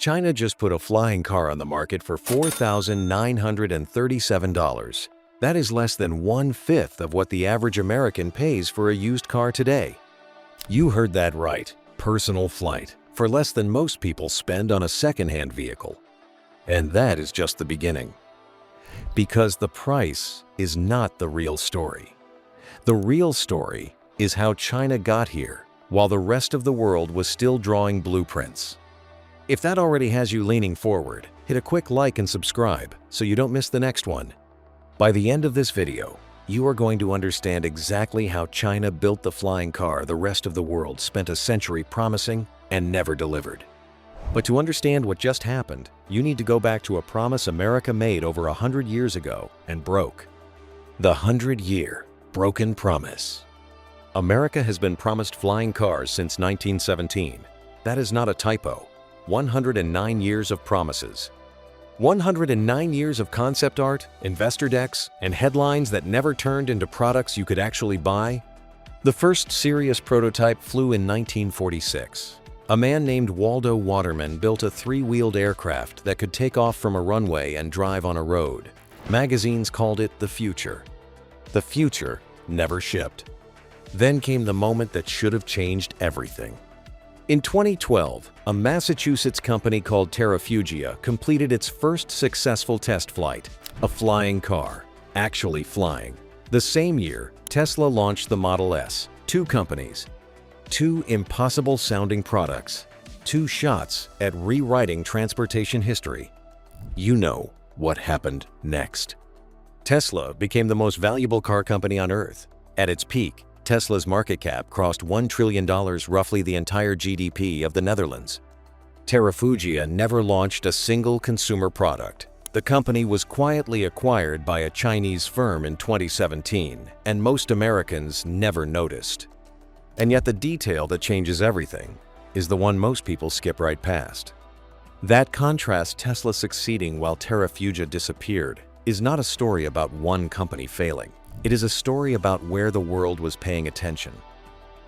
China just put a flying car on the market for $4,937. That is less than 1/5 of what the average American pays for a used car today. You heard that right, personal flight, for less than most people spend on a second-hand vehicle. And that is just the beginning. Because the price is not the real story. The real story is how China got here, while the rest of the world was still drawing blueprints. If that already has you leaning forward, hit a quick like and subscribe so you don't miss the next one. By the end of this video, you are going to understand exactly how China built the flying car the rest of the world spent a century promising and never delivered. But to understand what just happened, you need to go back to a promise America made over 100 years ago and broke. The 100-year broken promise. America has been promised flying cars since 1917. That is not a typo. 109 years of promises. 109 years of concept art, investor decks, and headlines that never turned into products you could actually buy. The first serious prototype flew in 1946. A man named Waldo Waterman built a 3-wheeled aircraft that could take off from a runway and drive on a road. Magazines called it the future. The future never shipped. Then came the moment that should have changed everything. In 2012, a Massachusetts company called Terrafugia completed its first successful test flight, a flying car, actually flying. The same year, Tesla launched the Model S. 2 companies, 2 impossible-sounding products, 2 shots at rewriting transportation history. You know what happened next. Tesla became the most valuable car company on Earth. At its peak, Tesla's market cap crossed $1 trillion, roughly the entire GDP of the Netherlands. Terrafugia never launched a single consumer product. The company was quietly acquired by a Chinese firm in 2017, and most Americans never noticed. And yet the detail that changes everything is the one most people skip right past. That contrasts Tesla succeeding while Terrafugia disappeared is not a story about one company failing. It is a story about where the world was paying attention.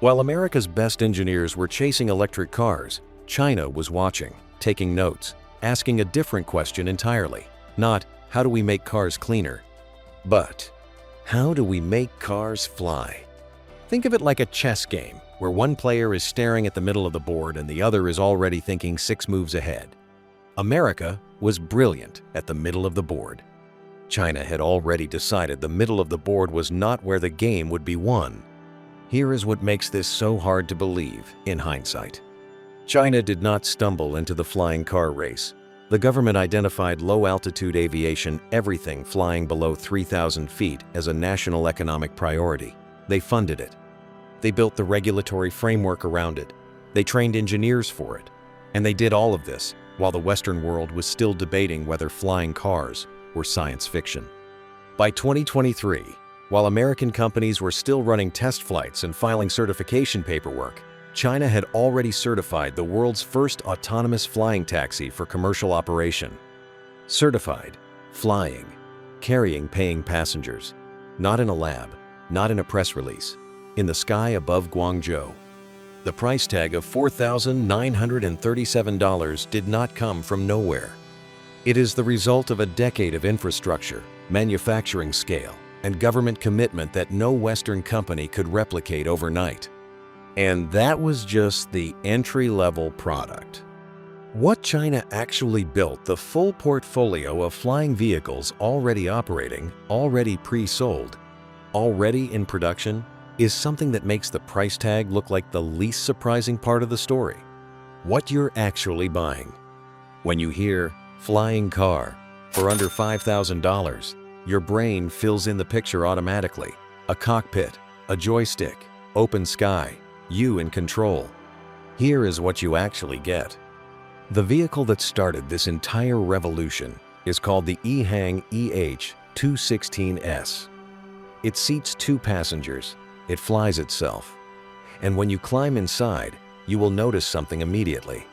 While America's best engineers were chasing electric cars, China was watching, taking notes, asking a different question entirely. Not, how do we make cars cleaner? But, how do we make cars fly? Think of it like a chess game, where one player is staring at the middle of the board and the other is already thinking 6 moves ahead. America was brilliant at the middle of the board. China had already decided the middle of the board was not where the game would be won. Here is what makes this so hard to believe in hindsight. China did not stumble into the flying car race. The government identified low-altitude aviation, everything flying below 3,000 feet, as a national economic priority. They funded it. They built the regulatory framework around it. They trained engineers for it. And they did all of this while the Western world was still debating whether flying cars were science fiction. By 2023, while American companies were still running test flights and filing certification paperwork, China had already certified the world's first autonomous flying taxi for commercial operation. Certified, flying, carrying paying passengers. Not in a lab, not in a press release, in the sky above Guangzhou. The price tag of $4,937 did not come from nowhere. It is the result of a decade of infrastructure, manufacturing scale, and government commitment that no Western company could replicate overnight. And that was just the entry-level product. What China actually built, the full portfolio of flying vehicles already operating, already pre-sold, already in production, is something that makes the price tag look like the least surprising part of the story. What you're actually buying. When you hear flying car for under $5,000, your brain fills in the picture automatically. A cockpit, a joystick, open sky, you in control. Here is what you actually get. The vehicle that started this entire revolution is called the EHang EH-216-S. It seats 2 passengers. It flies itself. And when you climb inside, you will notice something immediately.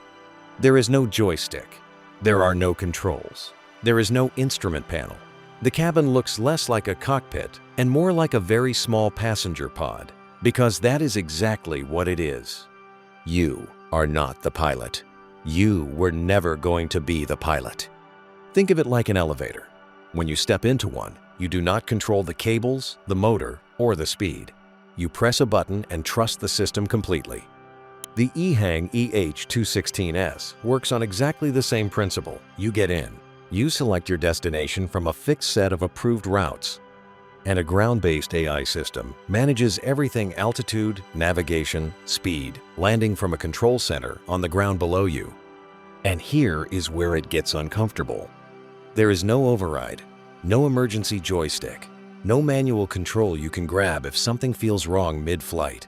There is no joystick. There are no controls. There is no instrument panel. The cabin looks less like a cockpit and more like a very small passenger pod, because that is exactly what it is. You are not the pilot. You were never going to be the pilot. Think of it like an elevator. When you step into one, you do not control the cables, the motor, or the speed. You press a button and trust the system completely. The EHang EH-216-S works on exactly the same principle. You get in. You select your destination from a fixed set of approved routes. And a ground-based AI system manages everything: altitude, navigation, speed, landing from a control center on the ground below you. And here is where it gets uncomfortable. There is no override, no emergency joystick, no manual control you can grab if something feels wrong mid-flight.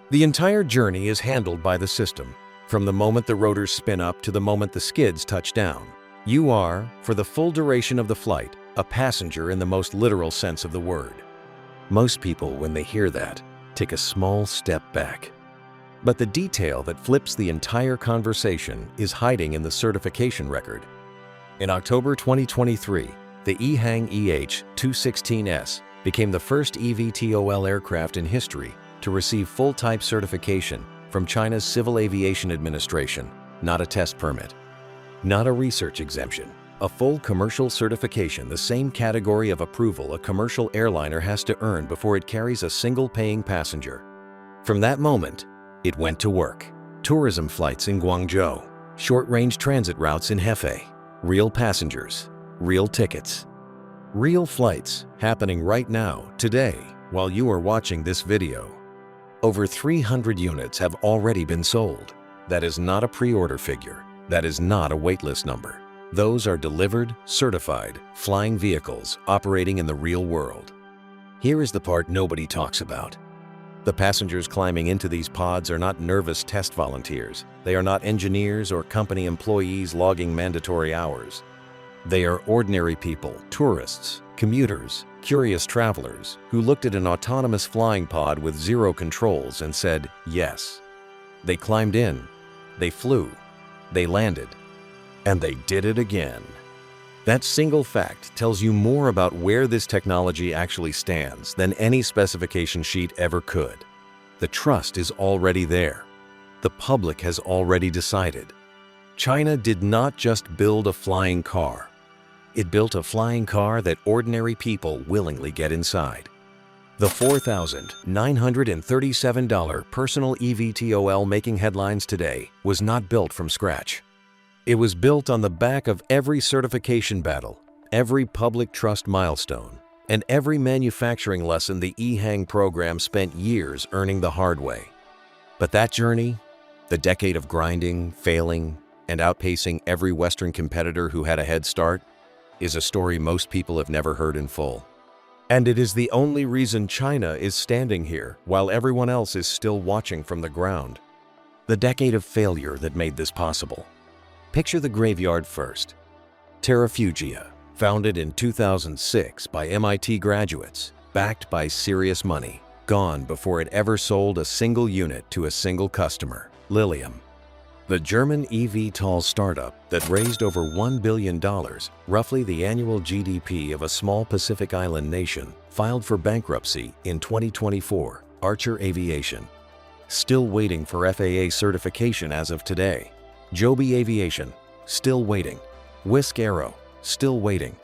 The entire journey is handled by the system, from the moment the rotors spin up to the moment the skids touch down. You are, for the full duration of the flight, a passenger in the most literal sense of the word. Most people, when they hear that, take a small step back. But the detail that flips the entire conversation is hiding in the certification record. In October 2023, the EHang EH-216-S became the first eVTOL aircraft in history to receive full-type certification from China's Civil Aviation Administration, not a test permit, not a research exemption, a full commercial certification, the same category of approval a commercial airliner has to earn before it carries a single paying passenger. From that moment, it went to work. Tourism flights in Guangzhou, short-range transit routes in Hefei, real passengers, real tickets, real flights happening right now, today, while you are watching this video. Over 300 units have already been sold. That is not a pre-order figure. That is not a waitlist number. Those are delivered, certified, flying vehicles operating in the real world. Here is the part nobody talks about. The passengers climbing into these pods are not nervous test volunteers. They are not engineers or company employees logging mandatory hours. They are ordinary people, tourists, commuters, curious travelers who looked at an autonomous flying pod with zero controls and said, yes. They climbed in, they flew, they landed, and they did it again. That single fact tells you more about where this technology actually stands than any specification sheet ever could. The trust is already there. The public has already decided. China did not just build a flying car. It built a flying car that ordinary people willingly get inside. The $4,937 personal eVTOL making headlines today was not built from scratch. It was built on the back of every certification battle, every public trust milestone, and every manufacturing lesson the EHang program spent years earning the hard way. But that journey, the decade of grinding, failing, and outpacing every Western competitor who had a head start, is a story most people have never heard in full. And it is the only reason China is standing here while everyone else is still watching from the ground. The decade of failure that made this possible. Picture the graveyard first. Terrafugia, founded in 2006 by MIT graduates, backed by serious money, gone before it ever sold a single unit to a single customer. Lilium, the German eVTOL startup that raised over $1 billion, roughly the annual GDP of a small Pacific Island nation, filed for bankruptcy in 2024. Archer Aviation, still waiting for FAA certification as of today. Joby Aviation, still waiting. Whisk Aero, still waiting.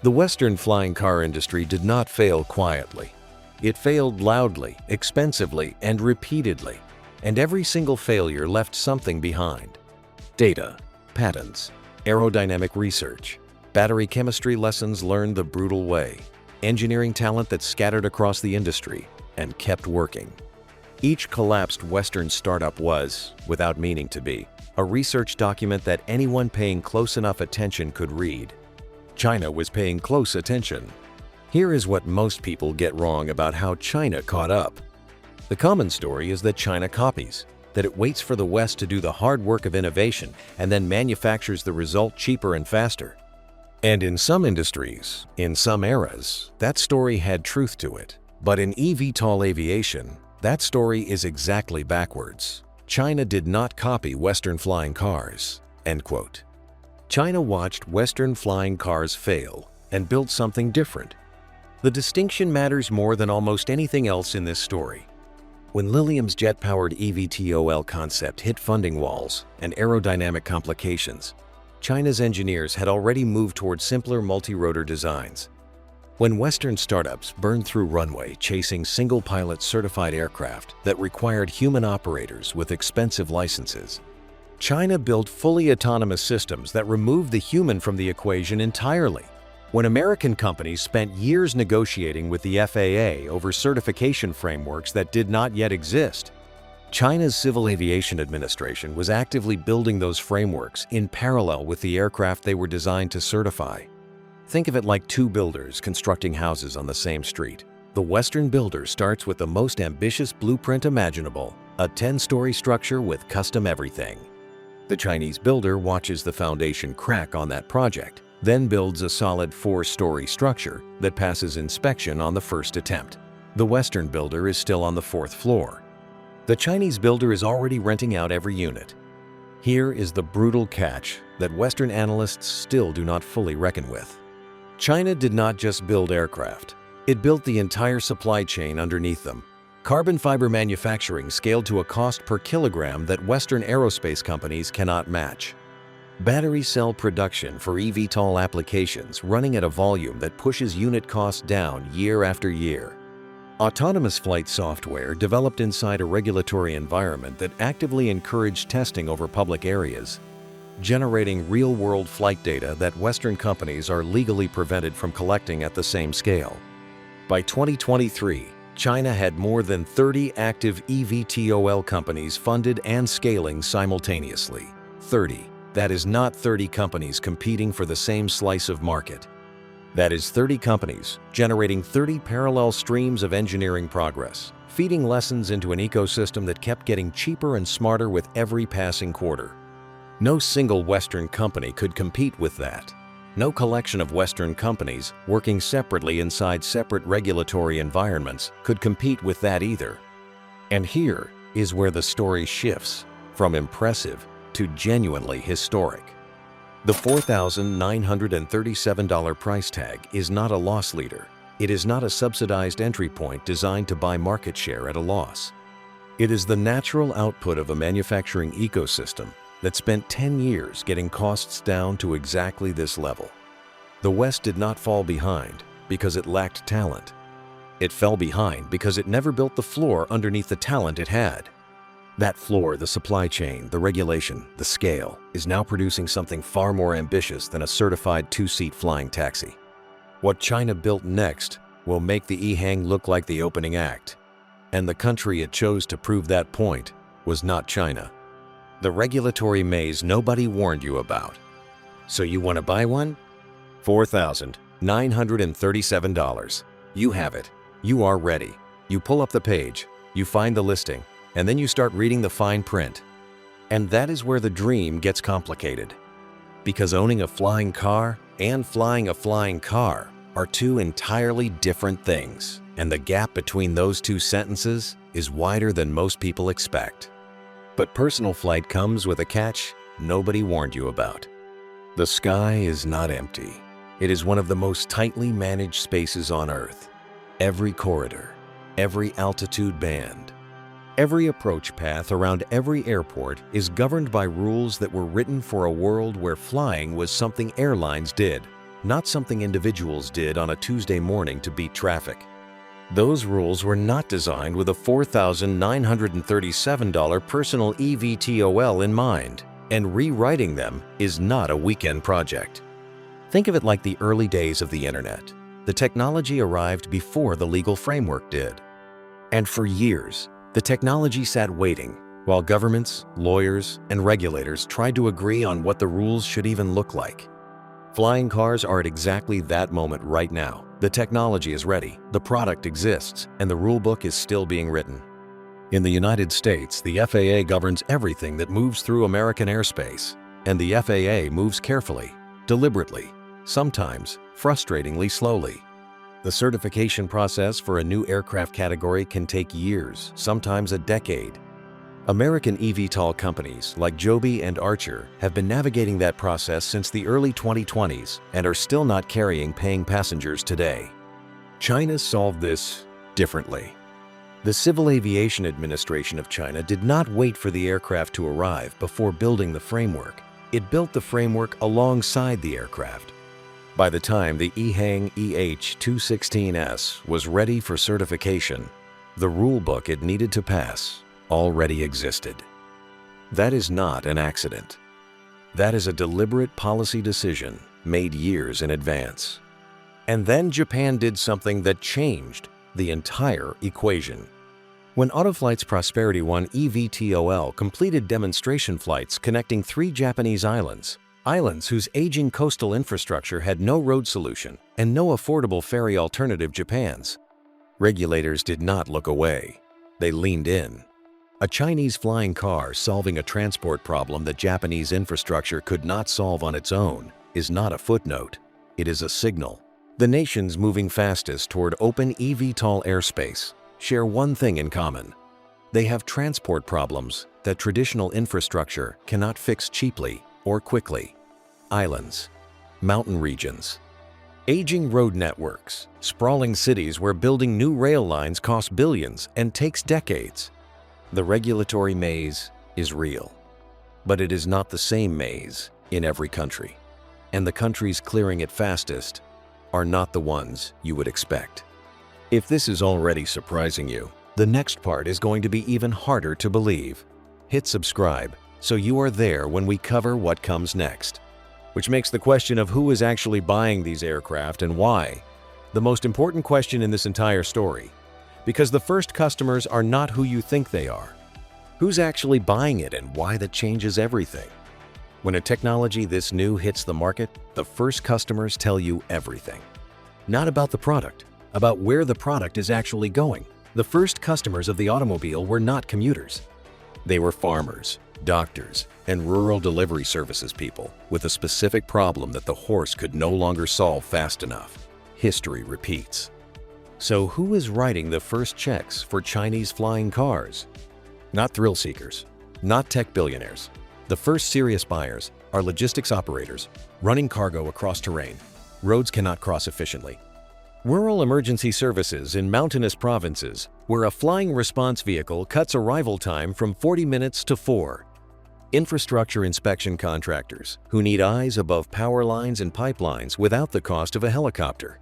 The Western flying car industry did not fail quietly. It failed loudly, expensively, and repeatedly. And every single failure left something behind. Data, patents, aerodynamic research, battery chemistry lessons learned the brutal way, engineering talent that scattered across the industry and kept working. Each collapsed Western startup was, without meaning to be, a research document that anyone paying close enough attention could read. China was paying close attention. Here is what most people get wrong about how China caught up. The common story is that China copies, that it waits for the West to do the hard work of innovation and then manufactures the result cheaper and faster. And in some industries, in some eras, that story had truth to it. But in eVTOL aviation, that story is exactly backwards. China did not copy Western flying cars, end quote. China watched Western flying cars fail and built something different. The distinction matters more than almost anything else in this story. When Lilium's jet-powered eVTOL concept hit funding walls and aerodynamic complications, China's engineers had already moved toward simpler multi-rotor designs. When Western startups burned through runway chasing single-pilot certified aircraft that required human operators with expensive licenses, China built fully autonomous systems that removed the human from the equation entirely. When American companies spent years negotiating with the FAA over certification frameworks that did not yet exist, China's Civil Aviation Administration was actively building those frameworks in parallel with the aircraft they were designed to certify. Think of it like two builders constructing houses on the same street. The Western builder starts with the most ambitious blueprint imaginable, a 10-story structure with custom everything. The Chinese builder watches the foundation crack on that project, then builds a solid 4-story structure that passes inspection on the first attempt. The Western builder is still on the 4th floor. The Chinese builder is already renting out every unit. Here is the brutal catch that Western analysts still do not fully reckon with. China did not just build aircraft. It built the entire supply chain underneath them. Carbon fiber manufacturing scaled to a cost per kilogram that Western aerospace companies cannot match. Battery cell production for eVTOL applications running at a volume that pushes unit costs down year after year. Autonomous flight software developed inside a regulatory environment that actively encouraged testing over public areas, generating real-world flight data that Western companies are legally prevented from collecting at the same scale. By 2023, China had more than 30 active eVTOL companies funded and scaling simultaneously. 30. That is not 30 companies competing for the same slice of market. That is 30 companies generating 30 parallel streams of engineering progress, feeding lessons into an ecosystem that kept getting cheaper and smarter with every passing quarter. No single Western company could compete with that. No collection of Western companies working separately inside separate regulatory environments could compete with that either. And here is where the story shifts from impressive to genuinely historic. The $4,937 price tag is not a loss leader. It is not a subsidized entry point designed to buy market share at a loss. It is the natural output of a manufacturing ecosystem that spent 10 years getting costs down to exactly this level. The West did not fall behind because it lacked talent. It fell behind because it never built the floor underneath the talent it had. That floor, the supply chain, the regulation, the scale, is now producing something far more ambitious than a certified 2-seat flying taxi. What China built next will make the EHang look like the opening act. And the country it chose to prove that point was not China. The regulatory maze nobody warned you about. So you want to buy one? $4,937. You have it. You are ready. You pull up the page, you find the listing, and then you start reading the fine print. And that is where the dream gets complicated. Because owning a flying car and flying a flying car are two entirely different things. And the gap between those two sentences is wider than most people expect. But personal flight comes with a catch nobody warned you about. The sky is not empty. It is one of the most tightly managed spaces on Earth. Every corridor, every altitude band, every approach path around every airport is governed by rules that were written for a world where flying was something airlines did, not something individuals did on a Tuesday morning to beat traffic. Those rules were not designed with a $4,937 personal eVTOL in mind, and rewriting them is not a weekend project. Think of it like the early days of the internet. The technology arrived before the legal framework did. And for years, the technology sat waiting while governments, lawyers, and regulators tried to agree on what the rules should even look like. Flying cars are at exactly that moment right now. The technology is ready, the product exists, and the rulebook is still being written. In the United States, the FAA governs everything that moves through American airspace, and the FAA moves carefully, deliberately, sometimes frustratingly slowly. The certification process for a new aircraft category can take years, sometimes a decade. American eVTOL companies like Joby and Archer have been navigating that process since the early 2020s and are still not carrying paying passengers today. China solved this differently. The Civil Aviation Administration of China did not wait for the aircraft to arrive before building the framework. It built the framework alongside the aircraft. By the time the EHang EH-216-S was ready for certification, the rulebook it needed to pass already existed. That is not an accident. That is a deliberate policy decision made years in advance. And then Japan did something that changed the entire equation. When AutoFlight's Prosperity 1 eVTOL completed demonstration flights connecting 3 Japanese islands whose aging coastal infrastructure had no road solution and no affordable ferry alternative Japan's, regulators did not look away. They leaned in. A Chinese flying car solving a transport problem that Japanese infrastructure could not solve on its own is not a footnote. It is a signal. The nations moving fastest toward open eVTOL airspace share one thing in common. They have transport problems that traditional infrastructure cannot fix cheaply or quickly. Islands, mountain regions, aging road networks, sprawling cities where building new rail lines costs billions and takes decades. The regulatory maze is real, but it is not the same maze in every country. And the countries clearing it fastest are not the ones you would expect. If this is already surprising you, the next part is going to be even harder to believe. Hit subscribe so you are there when we cover what comes next, which makes the question of who is actually buying these aircraft and why the most important question in this entire story, because the first customers are not who you think they are. Who's actually buying it and why that changes everything? When a technology this new hits the market, the first customers tell you everything. Not about the product, about where the product is actually going. The first customers of the automobile were not commuters. They were farmers, doctors, and rural delivery services people with a specific problem that the horse could no longer solve fast enough. History repeats. So who is writing the first checks for Chinese flying cars? Not thrill seekers, not tech billionaires. The first serious buyers are logistics operators running cargo across terrain roads cannot cross efficiently. Rural emergency services in mountainous provinces where a flying response vehicle cuts arrival time from 40 minutes to 4. Infrastructure inspection contractors who need eyes above power lines and pipelines without the cost of a helicopter.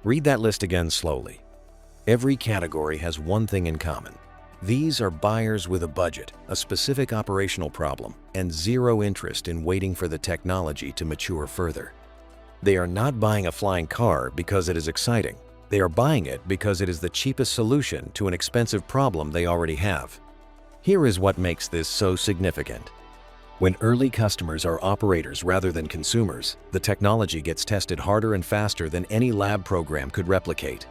Read that list again slowly. Every category has one thing in common. These are buyers with a budget, a specific operational problem, and zero interest in waiting for the technology to mature further. They are not buying a flying car because it is exciting. They are buying it because it is the cheapest solution to an expensive problem they already have. Here is what makes this so significant. When early customers are operators rather than consumers, the technology gets tested harder and faster than any lab program could replicate.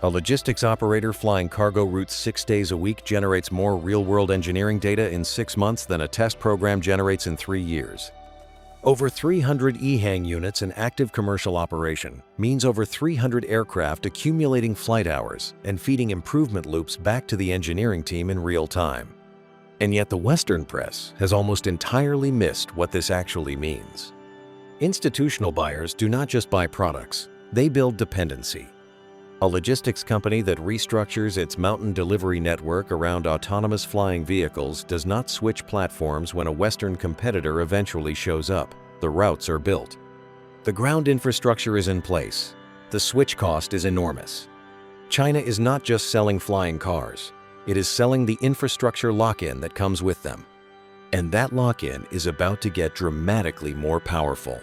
A logistics operator flying cargo routes 6 days a week generates more real-world engineering data in 6 months than a test program generates in 3 years. Over 300 EHang units in active commercial operation means over 300 aircraft accumulating flight hours and feeding improvement loops back to the engineering team in real time. And yet the Western press has almost entirely missed what this actually means. Institutional buyers do not just buy products, they build dependency. A logistics company that restructures its mountain delivery network around autonomous flying vehicles does not switch platforms when a Western competitor eventually shows up. The routes are built. The ground infrastructure is in place. The switch cost is enormous. China is not just selling flying cars. It is selling the infrastructure lock-in that comes with them. And that lock-in is about to get dramatically more powerful.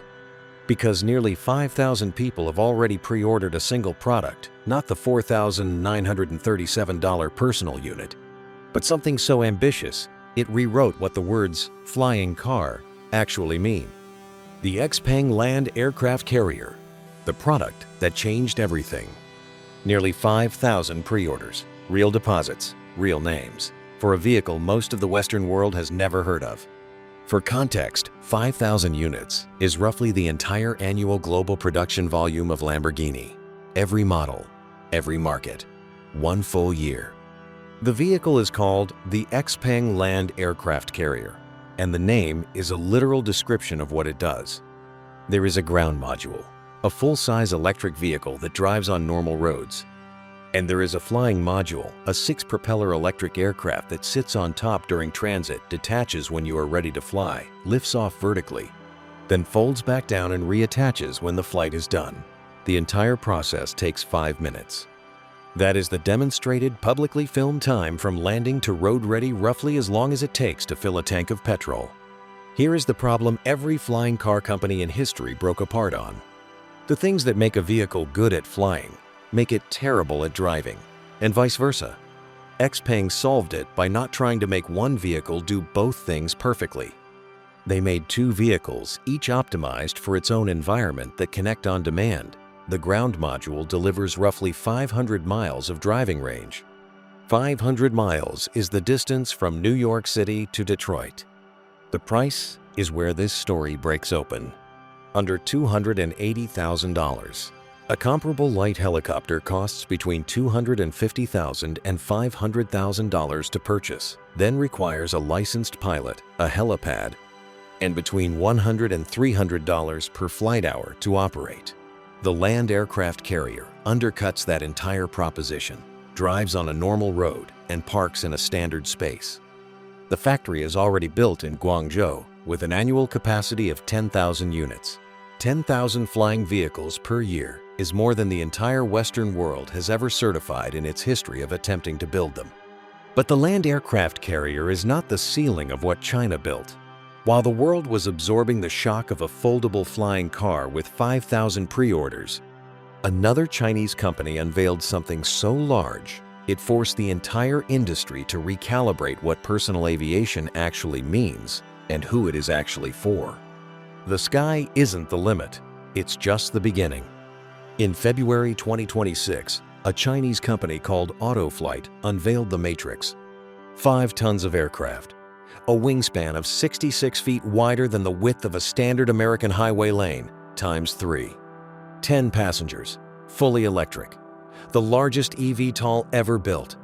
Because nearly 5,000 people have already pre-ordered a single product, not the $4,937 personal unit, but something so ambitious, it rewrote what the words flying car actually mean. The Xpeng Land Aircraft Carrier, the product that changed everything. Nearly 5,000 pre-orders, real deposits, real names, for a vehicle most of the Western world has never heard of. For context, 5,000 units is roughly the entire annual global production volume of Lamborghini. Every model, every market, 1 full year. The vehicle is called the XPeng Land Aircraft Carrier, and the name is a literal description of what it does. There is a ground module, a full-size electric vehicle that drives on normal roads. And there is a flying module, a 6-propeller electric aircraft that sits on top during transit, detaches when you are ready to fly, lifts off vertically, then folds back down and reattaches when the flight is done. The entire process takes 5 minutes. That is the demonstrated, publicly filmed time from landing to road ready, roughly as long as it takes to fill a tank of petrol. Here is the problem every flying car company in history broke apart on. The things that make a vehicle good at flying make it terrible at driving, and vice versa. Xpeng solved it by not trying to make one vehicle do both things perfectly. They made 2 vehicles, each optimized for its own environment, that connect on demand. The ground module delivers roughly 500 miles of driving range. 500 miles is the distance from New York City to Detroit. The price is where this story breaks open. Under $280,000. A comparable light helicopter costs between $250,000 and $500,000 to purchase, then requires a licensed pilot, a helipad, and between $100 and $300 per flight hour to operate. The Land Aircraft Carrier undercuts that entire proposition, drives on a normal road, and parks in a standard space. The factory is already built in Guangzhou with an annual capacity of 10,000 units. 10,000 flying vehicles per year is more than the entire Western world has ever certified in its history of attempting to build them. But the Land Aircraft Carrier is not the ceiling of what China built. While the world was absorbing the shock of a foldable flying car with 5,000 pre-orders, another Chinese company unveiled something so large it forced the entire industry to recalibrate what personal aviation actually means and who it is actually for. The sky isn't the limit, it's just the beginning. In February 2026, a Chinese company called AutoFlight unveiled the Matrix. 5 tons of aircraft, a wingspan of 66 feet wider than the width of a standard American highway lane, times 3. 10 passengers, fully electric. The largest eVTOL ever built.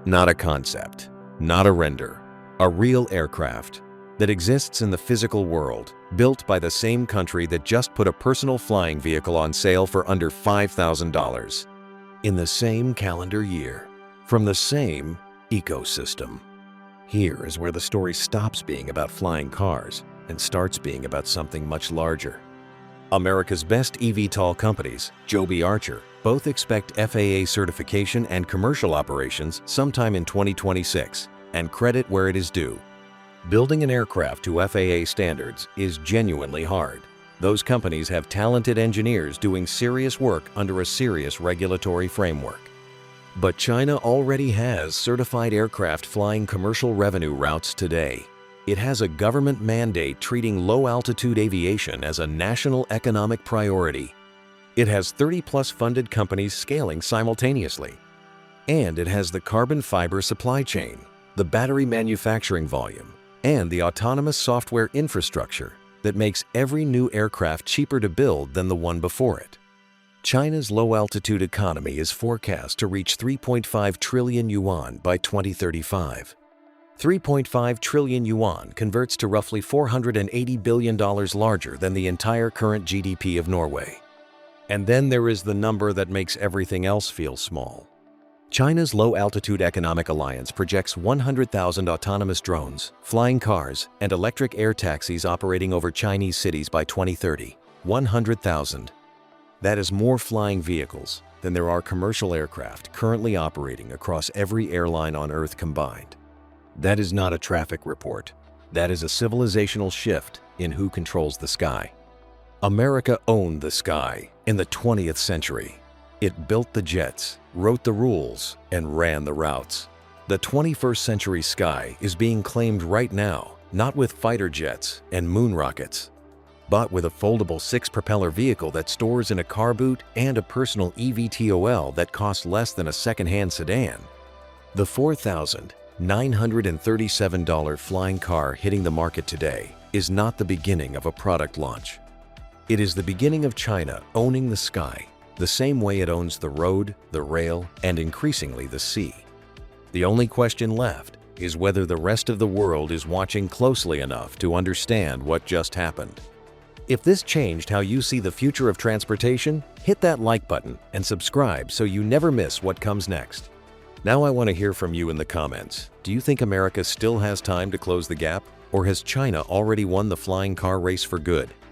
Not a concept, not a render, a real aircraft that exists in the physical world, built by the same country that just put a personal flying vehicle on sale for under $5,000. In the same calendar year, from the same ecosystem. Here is where the story stops being about flying cars and starts being about something much larger. America's best eVTOL companies, Joby Archer, both expect FAA certification and commercial operations sometime in 2026, and credit where it is due. Building an aircraft to FAA standards is genuinely hard. Those companies have talented engineers doing serious work under a serious regulatory framework. But China already has certified aircraft flying commercial revenue routes today. It has a government mandate treating low-altitude aviation as a national economic priority. It has 30-plus funded companies scaling simultaneously. And it has the carbon fiber supply chain, the battery manufacturing volume, and the autonomous software infrastructure that makes every new aircraft cheaper to build than the one before it. China's low-altitude economy is forecast to reach 3.5 trillion yuan by 2035. 3.5 trillion yuan converts to roughly $480 billion larger than the entire current GDP of Norway. And then there is the number that makes everything else feel small. China's Low-Altitude Economic Alliance projects 100,000 autonomous drones, flying cars, and electric air taxis operating over Chinese cities by 2030. 100,000. That is more flying vehicles than there are commercial aircraft currently operating across every airline on Earth combined. That is not a traffic report. That is a civilizational shift in who controls the sky. America owned the sky in the 20th century. It built the jets, wrote the rules, and ran the routes. The 21st century sky is being claimed right now, not with fighter jets and moon rockets, but with a foldable 6-propeller vehicle that stores in a car boot and a personal eVTOL that costs less than a second-hand sedan. The $4,937 flying car hitting the market today is not the beginning of a product launch. It is the beginning of China owning the sky, the same way it owns the road, the rail, and increasingly the sea. The only question left is whether the rest of the world is watching closely enough to understand what just happened. If this changed how you see the future of transportation, hit that like button and subscribe so you never miss what comes next. Now I want to hear from you in the comments. Do you think America still has time to close the gap? Or has China already won the flying car race for good?